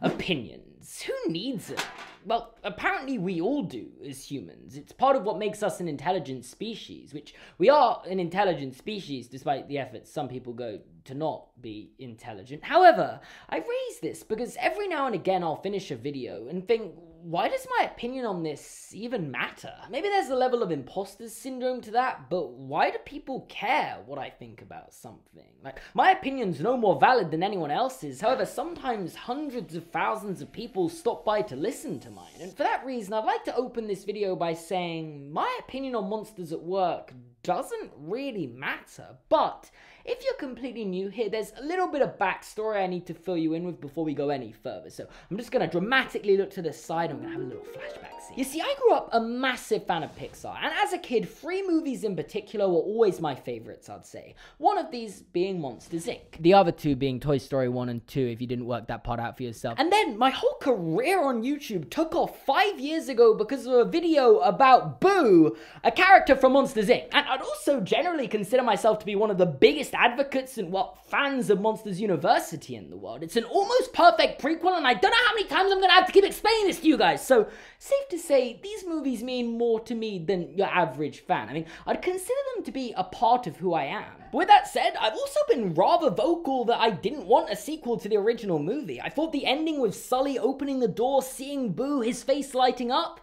Opinions. Who needs them? Well, apparently we all do as humans. It's part of what makes us an intelligent species, which we are an intelligent species despite the efforts some people go to not be intelligent. However, I raise this because every now and again I'll finish a video and think, why does my opinion on this even matter? Maybe there's a level of imposter syndrome to that, but why do people care what I think about something? Like, my opinion's no more valid than anyone else's. However, sometimes hundreds of thousands of people stop by to listen to mine. And for that reason, I'd like to open this video by saying my opinion on monsters at work doesn't really matter, but if you're completely new here, there's a little bit of backstory I need to fill you in with before we go any further. So I'm just going to dramatically look to the side and I'm going to have a little flashback scene. You see, I grew up a massive fan of Pixar, and as a kid, 3 movies in particular were always my favorites, I'd say. One of these being Monsters, Inc. The other 2 being Toy Story 1 and 2, if you didn't work that part out for yourself. And then my whole career on YouTube took off 5 years ago because of a video about Boo, a character from Monsters, Inc. And I'd also generally consider myself to be one of the biggest advocates and, well, fans of Monsters University in the world. It's an almost perfect prequel, and I don't know how many times I'm going to have to keep explaining this to you guys. So, safe to say, these movies mean more to me than your average fan. I mean, I'd consider them to be a part of who I am. But with that said, I've also been rather vocal that I didn't want a sequel to the original movie. I thought the ending with Sully opening the door, seeing Boo, his face lighting up,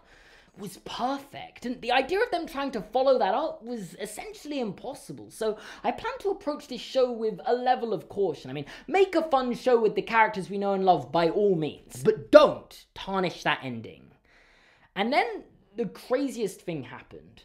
was perfect, and the idea of them trying to follow that up was essentially impossible. So I plan to approach this show with a level of caution. I mean, make a fun show with the characters we know and love by all means, but don't tarnish that ending. And then the craziest thing happened.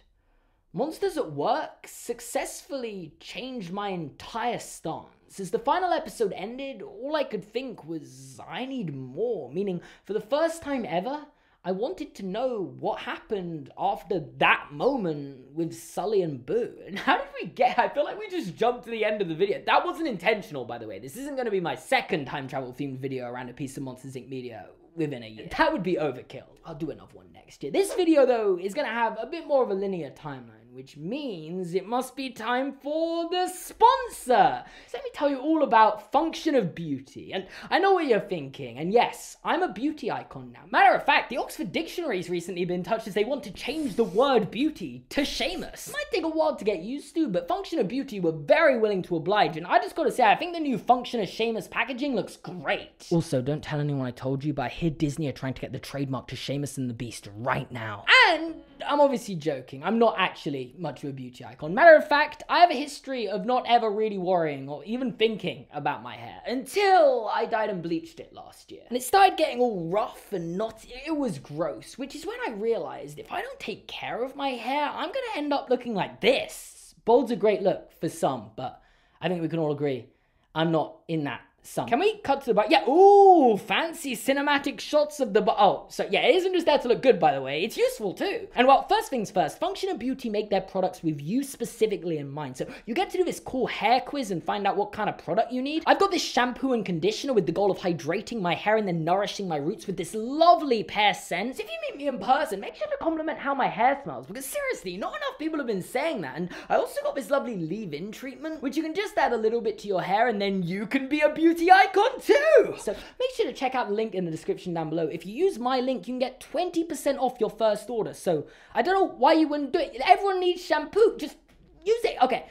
Monsters at Work successfully changed my entire stance. As the final episode ended, all I could think was, I need more, meaning for the first time ever, I wanted to know what happened after that moment with Sully and Boo. And how did we get? I feel like we just jumped to the end of the video. That wasn't intentional, by the way. This isn't going to be my second time travel themed video around a piece of Monsters, Inc. media within a year. That would be overkill. I'll do another one next year. This video, though, is going to have a bit more of a linear timeline, which means it must be time for the sponsor. So let me tell you all about Function of Beauty. And I know what you're thinking, and yes, I'm a beauty icon now. Matter of fact, the Oxford Dictionary's recently been touched as they want to change the word beauty to shameless. It might take a while to get used to, but Function of Beauty were very willing to oblige, and I just gotta say, I think the new Function of Shameless packaging looks great. Also, don't tell anyone I told you, but I hear Disney are trying to get the trademark to Seamus and the Beast right now. And I'm obviously joking. I'm not actually much of a beauty icon. Matter of fact, I have a history of not ever really worrying or even thinking about my hair until I dyed and bleached it last year. And it started getting all rough and knotty. It was gross, which is when I realized if I don't take care of my hair, I'm gonna end up looking like this. Bald's a great look for some, but I think we can all agree I'm not in that some. Can we cut to the back? Yeah, ooh, fancy cinematic shots of the oh, so yeah, it isn't just there to look good, by the way, it's useful too. And well, first things first, Function of Beauty make their products with you specifically in mind. So you get to do this cool hair quiz and find out what kind of product you need. I've got this shampoo and conditioner with the goal of hydrating my hair and then nourishing my roots with this lovely pear scent. So if you meet me in person, make sure to compliment how my hair smells, because seriously, not enough people have been saying that. And I also got this lovely leave-in treatment, which you can just add a little bit to your hair and then you can be a beauty icon too! So make sure to check out the link in the description down below. If you use my link, you can get 20% off your first order. So I don't know why you wouldn't do it. Everyone needs shampoo. Just use it. Okay.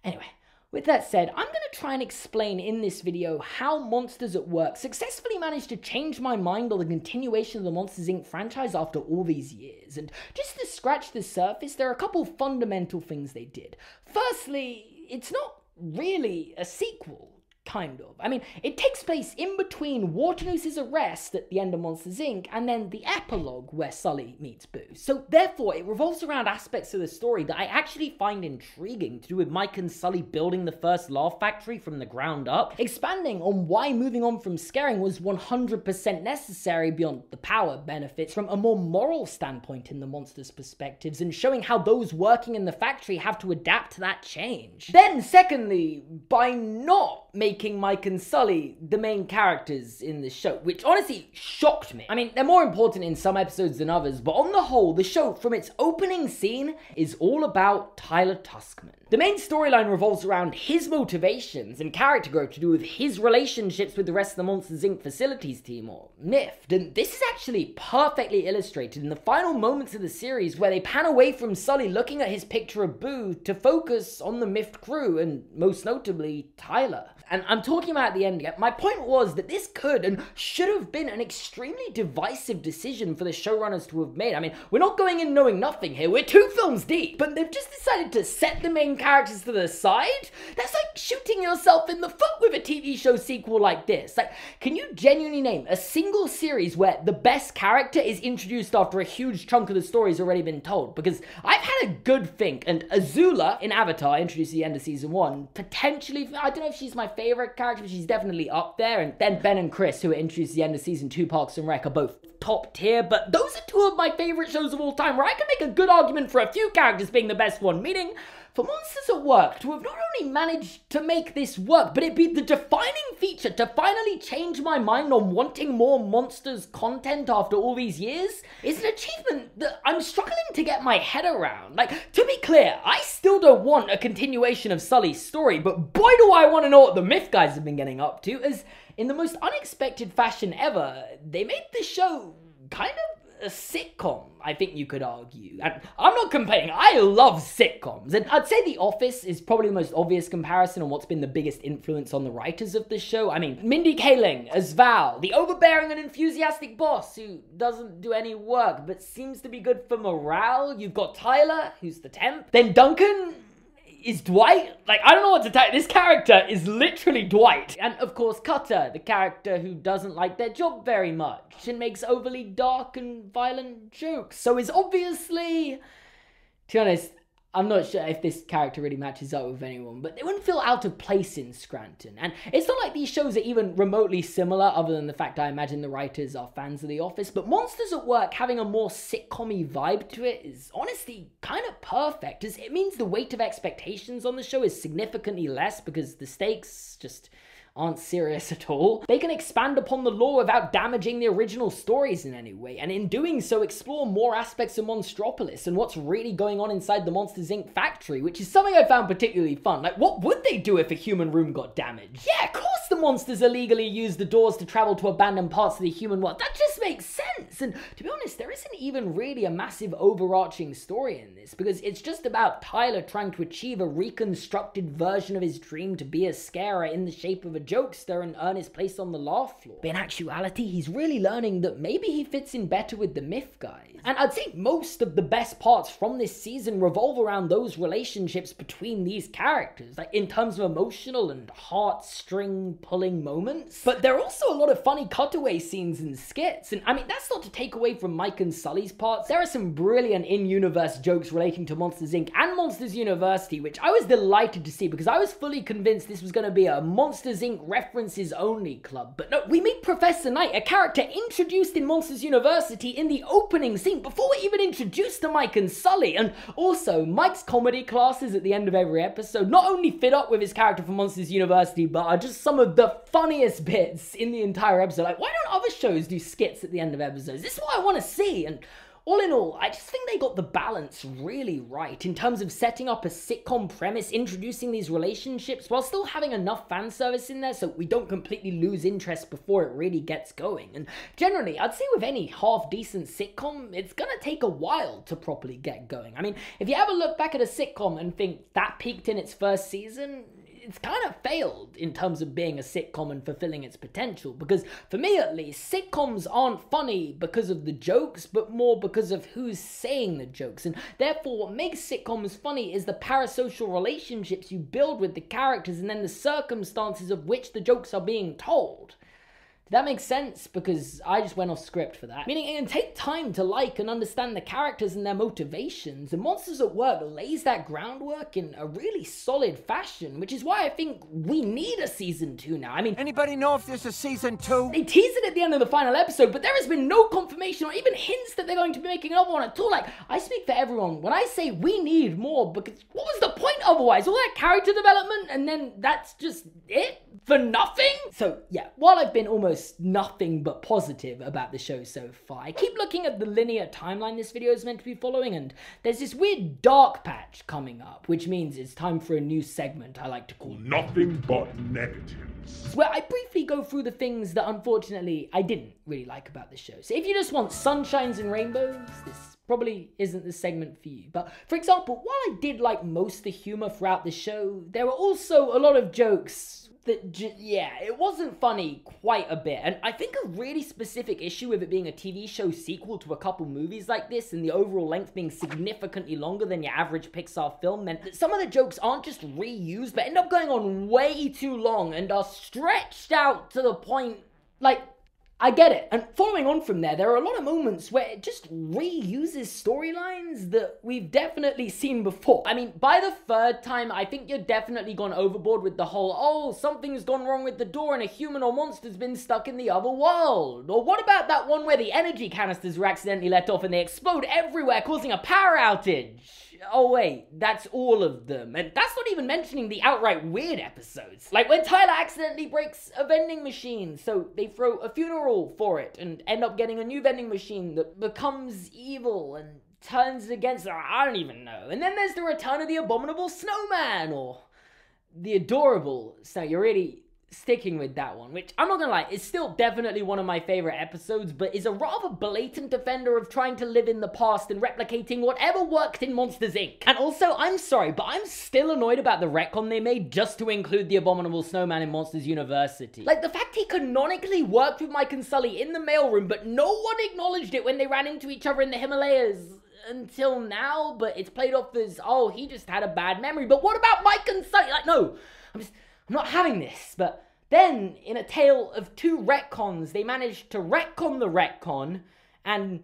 Anyway, with that said, I'm going to try and explain in this video how Monsters at Work successfully managed to change my mind on the continuation of the Monsters, Inc. franchise after all these years. And just to scratch the surface, there are a couple fundamental things they did. Firstly, it's not really a sequel. Kind of. I mean, it takes place in between Waternoose's arrest at the end of Monsters, Inc. and then the epilogue where Sully meets Boo. So therefore, it revolves around aspects of the story that I actually find intriguing to do with Mike and Sully building the first laugh factory from the ground up, expanding on why moving on from scaring was 100% necessary beyond the power benefits from a more moral standpoint in the monsters' perspectives, and showing how those working in the factory have to adapt to that change. Then, secondly, by not making making Mike and Sully the main characters in the show, which honestly shocked me. I mean, they're more important in some episodes than others, but on the whole, the show, from its opening scene, is all about Tyler Tuskman. The main storyline revolves around his motivations and character growth to do with his relationships with the rest of the Monsters, Inc. facilities team, or MIFT. And this is actually perfectly illustrated in the final moments of the series, where they pan away from Sully looking at his picture of Boo to focus on the MIFT crew, and most notably, Tyler. And I'm talking about at the end again. My point was that this could and should have been an extremely divisive decision for the showrunners to have made. I mean, we're not going in knowing nothing here. We're 2 films deep, but they've just decided to set the main characters to the side. That's like shooting yourself in the foot with a TV show sequel like this. Like, can you genuinely name a single series where the best character is introduced after a huge chunk of the story's already been told? Because I've had a good think, and Azula in Avatar, introduced at the end of season 1, potentially, I don't know if she's my favorite character, but she's definitely up there. And then Ben and Chris, who were introduced at the end of season 2, Parks and Rec, are both top tier, but those are 2 of my favorite shows of all time, where I can make a good argument for a few characters being the best one, meaning for Monsters at Work to have not only managed to make this work, but it be the defining feature to finally change my mind on wanting more Monsters content after all these years is an achievement that I'm struggling to get my head around. Like, to be clear, I still don't want a continuation of Sully's story, but boy do I want to know what the Myth guys have been getting up to, as in the most unexpected fashion ever, they made the show kind of a sitcom, I think you could argue. And I'm not complaining, I love sitcoms. And I'd say The Office is probably the most obvious comparison on what's been the biggest influence on the writers of the show. I mean, Mindy Kaling as Val, the overbearing and enthusiastic boss who doesn't do any work but seems to be good for morale. You've got Tyler, who's the temp. Then Duncan is Dwight. Like, I don't know what to tell you. This character is literally Dwight. And of course, Cutter, the character who doesn't like their job very much and makes overly dark and violent jokes. So is obviously, to be honest, I'm not sure if this character really matches up with anyone, but they wouldn't feel out of place in Scranton. And it's not like these shows are even remotely similar, other than the fact I imagine the writers are fans of The Office, but Monsters at Work having a more sitcom-y vibe to it is honestly kind of perfect, as it means the weight of expectations on the show is significantly less because the stakes just aren't serious at all. They can expand upon the lore without damaging the original stories in any way, and in doing so explore more aspects of Monstropolis and what's really going on inside the Monsters, Inc. factory, which is something I found particularly fun. Like, what would they do if a human room got damaged? Yeah, of course the monsters illegally use the doors to travel to abandoned parts of the human world. That just makes sense. And to be honest, there isn't even really a massive overarching story in this, because it's just about Tyler trying to achieve a reconstructed version of his dream to be a scarer in the shape of a jokester and earn his place on the laugh floor. But in actuality, he's really learning that maybe he fits in better with the Myth guys. And I'd say most of the best parts from this season revolve around those relationships between these characters, like in terms of emotional and heartstring pulling moments. But there are also a lot of funny cutaway scenes and skits, and I mean, that's not to take away from Mike and Sully's parts. There are some brilliant in-universe jokes relating to Monsters, Inc. and Monsters University, which I was delighted to see, because I was fully convinced this was going to be a Monsters, Inc. references only club. But no, we meet Professor Knight, a character introduced in Monsters University in the opening scene before we're even introduced to Mike and Sully. And also, Mike's comedy classes at the end of every episode not only fit up with his character from Monsters University, but are just some of the funniest bits in the entire episode. Like, why don't other shows do skits at the end of episodes? This is what I want to see. And all in all, I just think they got the balance really right in terms of setting up a sitcom premise, introducing these relationships, while still having enough fan service in there so we don't completely lose interest before it really gets going. And generally, I'd say with any half-decent sitcom, it's gonna take a while to properly get going. I mean, if you ever look back at a sitcom and think that peaked in its first season, it's kind of failed in terms of being a sitcom and fulfilling its potential, because for me at least, sitcoms aren't funny because of the jokes, but more because of who's saying the jokes. And therefore, what makes sitcoms funny is the parasocial relationships you build with the characters and then the circumstances of which the jokes are being told. Did that make sense? Because I just went off script for that. Meaning it can take time to like and understand the characters and their motivations, and Monsters at Work lays that groundwork in a really solid fashion, which is why I think we need a season 2 now. I mean, anybody know if there's a season 2? They tease it at the end of the final episode, but there has been no confirmation or even hints that they're going to be making another one at all. Like, I speak for everyone when I say we need more, because what was the point otherwise? All that character development and then that's just it? for nothing? So yeah, while I've been almost nothing but positive about the show so far, I keep looking at the linear timeline this video is meant to be following, and there's this weird dark patch coming up, which means it's time for a new segment I like to call Nothing But Negatives, where I briefly go through the things that unfortunately I didn't really like about the show. So if you just want sunshines and rainbows, this probably isn't the segment for you. But for example, while I did like most of the humor throughout the show, there were also a lot of jokes that it wasn't funny quite a bit. And I think a really specific issue with it being a TV show sequel to a couple movies like this, and the overall length being significantly longer than your average Pixar film, meant that some of the jokes aren't just reused, but end up going on way too long and are stretched out to the point, like, I get it. And following on from there are a lot of moments where it just reuses storylines that we've definitely seen before. I mean, by the third time, I think you're definitely gone overboard with the whole, oh, something's gone wrong with the door and a human or monster's been stuck in the other world. Or what about that one where the energy canisters were accidentally let off and they explode everywhere, causing a power outage? Oh wait, that's all of them. And that's not even mentioning the outright weird episodes. Like when Tyler accidentally breaks a vending machine, so they throw a funeral for it and end up getting a new vending machine that becomes evil and turns against her. I don't even know. And then there's the return of the abominable snowman, or the adorable. So you're really sticking with that one, which I'm not gonna lie, is still definitely one of my favorite episodes, but is a rather blatant defender of trying to live in the past and replicating whatever worked in Monsters, Inc. And also, I'm sorry, but I'm still annoyed about the retcon they made just to include the abominable snowman in Monsters University. Like, the fact he canonically worked with Mike and Sully in the mailroom, but no one acknowledged it when they ran into each other in the Himalayas until now, but it's played off as, oh, he just had a bad memory. But what about Mike and Sully? Like, no, I'm not having this. But then, in a tale of two retcons, they managed to retcon the retcon, and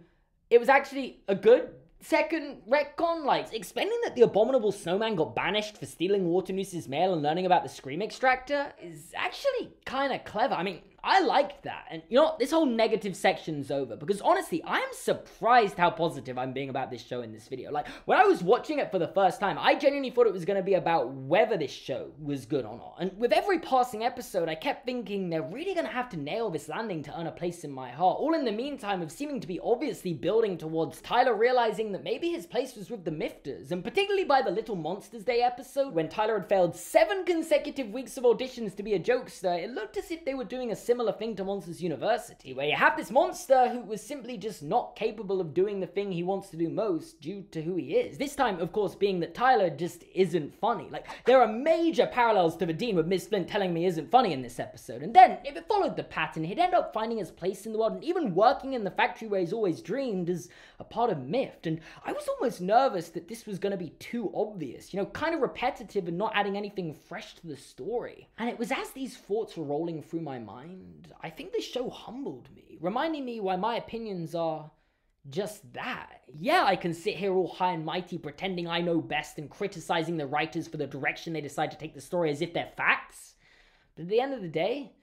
it was actually a good second retcon. Like, explaining that the abominable snowman got banished for stealing Watermoose's mail and learning about the Scream Extractor is actually kind of clever. I mean, I liked that. And you know what? This whole negative section's over, because honestly, I am surprised how positive I'm being about this show in this video. Like, when I was watching it for the first time, I genuinely thought it was going to be about whether this show was good or not. And with every passing episode, I kept thinking they're really going to have to nail this landing to earn a place in my heart. All in the meantime of seeming to be obviously building towards Tyler realizing that maybe his place was with the Mifters. And particularly by the Little Monsters Day episode, when Tyler had failed 7 consecutive weeks of auditions to be a jokester, it looked as if they were doing a similar thing to Monsters University, where you have this monster who was simply just not capable of doing the thing he wants to do most due to who he is. This time, of course, being that Tyler just isn't funny. Like, there are major parallels to the Dean with Ms. Flint telling me he isn't funny in this episode. And then, if it followed the pattern, he'd end up finding his place in the world and even working in the factory where he's always dreamed as a part of Mift. And I was almost nervous that this was going to be too obvious, you know, kind of repetitive and not adding anything fresh to the story. And it was as these thoughts were rolling through my mind, I think this show humbled me, reminding me why my opinions are just that. Yeah, I can sit here all high and mighty pretending I know best and criticizing the writers for the direction they decide to take the story as if they're facts. But at the end of the day,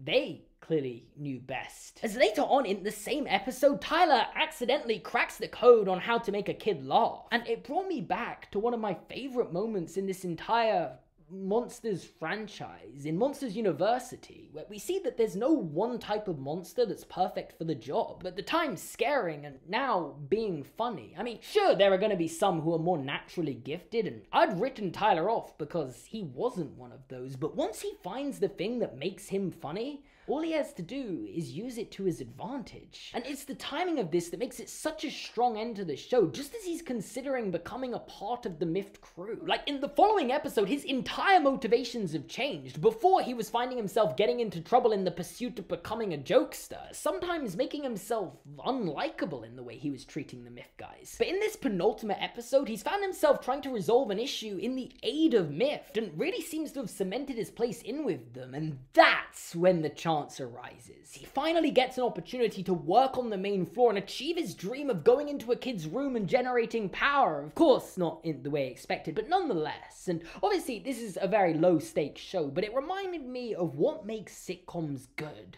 they clearly knew best. As later on in the same episode, Tyler accidentally cracks the code on how to make a kid laugh. And it brought me back to one of my favorite moments in this entire Monsters franchise, in Monsters University, where we see that there's no one type of monster that's perfect for the job, but the times scaring and now being funny. I mean, sure, there are going to be some who are more naturally gifted, and I'd written Tyler off because he wasn't one of those, but once he finds the thing that makes him funny, all he has to do is use it to his advantage. And it's the timing of this that makes it such a strong end to the show, just as he's considering becoming a part of the Mift crew. Like, in the following episode, his entire motivations have changed. Before, he was finding himself getting into trouble in the pursuit of becoming a jokester, sometimes making himself unlikable in the way he was treating the Mift guys. But in this penultimate episode, he's found himself trying to resolve an issue in the aid of Mift, and really seems to have cemented his place in with them, and that's when the chance arises. He finally gets an opportunity to work on the main floor and achieve his dream of going into a kid's room and generating power. Of course, not in the way expected, but nonetheless. And obviously, this is a very low-stakes show, but it reminded me of what makes sitcoms good.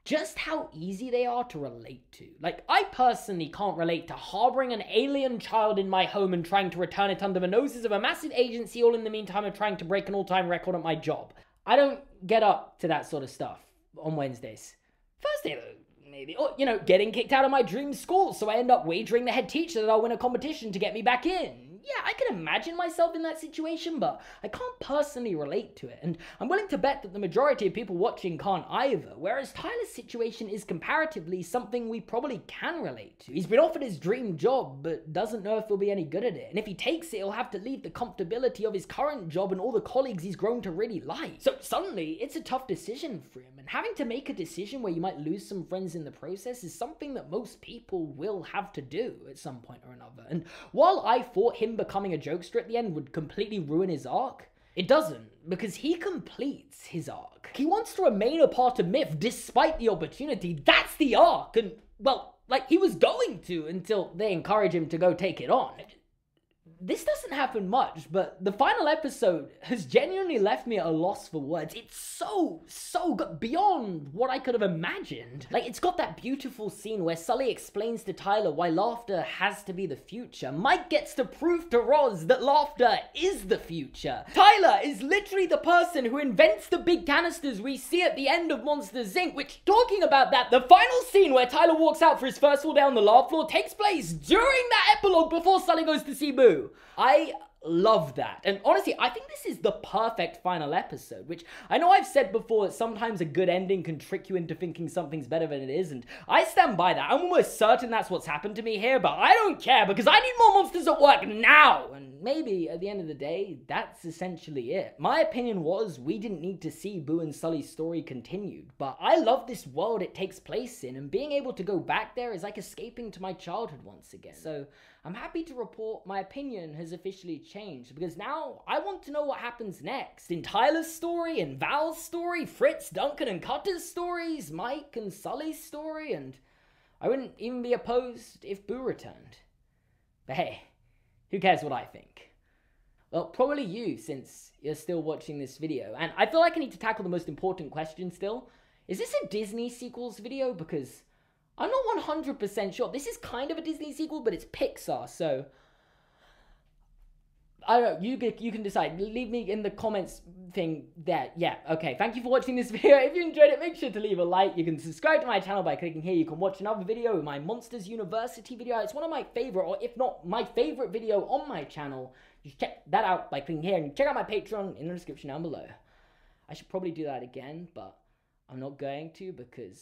Just how easy they are to relate to. Like, I personally can't relate to harboring an alien child in my home and trying to return it under the noses of a massive agency, all in the meantime of trying to break an all-time record at my job. I don't get up to that sort of stuff on Wednesdays. Thursday, though, maybe. Or, getting kicked out of my dream school, so I end up wagering the head teacher that I'll win a competition to get me back in. Yeah, I can imagine myself in that situation, but I can't personally relate to it, and I'm willing to bet that the majority of people watching can't either, whereas Tyler's situation is comparatively something we probably can relate to. He's been offered his dream job, but doesn't know if he'll be any good at it, and if he takes it, he'll have to leave the comfortability of his current job and all the colleagues he's grown to really like. So suddenly, it's a tough decision for him, and having to make a decision where you might lose some friends in the process is something that most people will have to do at some point or another, and while I thought him becoming a jokester at the end would completely ruin his arc, it doesn't, because he completes his arc. He wants to remain a part of myth despite the opportunity. That's the arc, and, well, like, he was going to until they encourage him to go take it on. This doesn't happen much, but the final episode has genuinely left me at a loss for words. It's so good, beyond what I could have imagined. Like, it's got that beautiful scene where Sully explains to Tyler why laughter has to be the future. Mike gets to prove to Roz that laughter is the future. Tyler is literally the person who invents the big canisters we see at the end of Monsters, Inc., which, talking about that, the final scene where Tyler walks out for his first fall down the laugh floor takes place during that epilogue before Sully goes to see Boo. I love that. And honestly, I think this is the perfect final episode, which I know I've said before that sometimes a good ending can trick you into thinking something's better than it is, and I stand by that. I'm almost certain that's what's happened to me here, but I don't care because I need more monsters at work now. And maybe at the end of the day, that's essentially it. My opinion was we didn't need to see Boo and Sully's story continued, but I love this world it takes place in, and being able to go back there is like escaping to my childhood once again. So I'm happy to report my opinion has officially changed, because now I want to know what happens next. In Tyler's story, in Val's story, Fritz, Duncan, and Cutter's stories, Mike and Sully's story, and I wouldn't even be opposed if Boo returned. But hey, who cares what I think? Well, probably you, since you're still watching this video, and I feel like I need to tackle the most important question still. Is this a Disney sequels video? Because I'm not 100% sure. This is kind of a Disney sequel, but it's Pixar, so I don't know, you can decide. Leave me in the comments thing there. Yeah, okay. Thank you for watching this video. If you enjoyed it, make sure to leave a like. You can subscribe to my channel by clicking here. You can watch another video, my Monsters University video. It's one of my favorite, or if not my favorite video on my channel. Just check that out by clicking here, and check out my Patreon in the description down below. I should probably do that again, but I'm not going to, because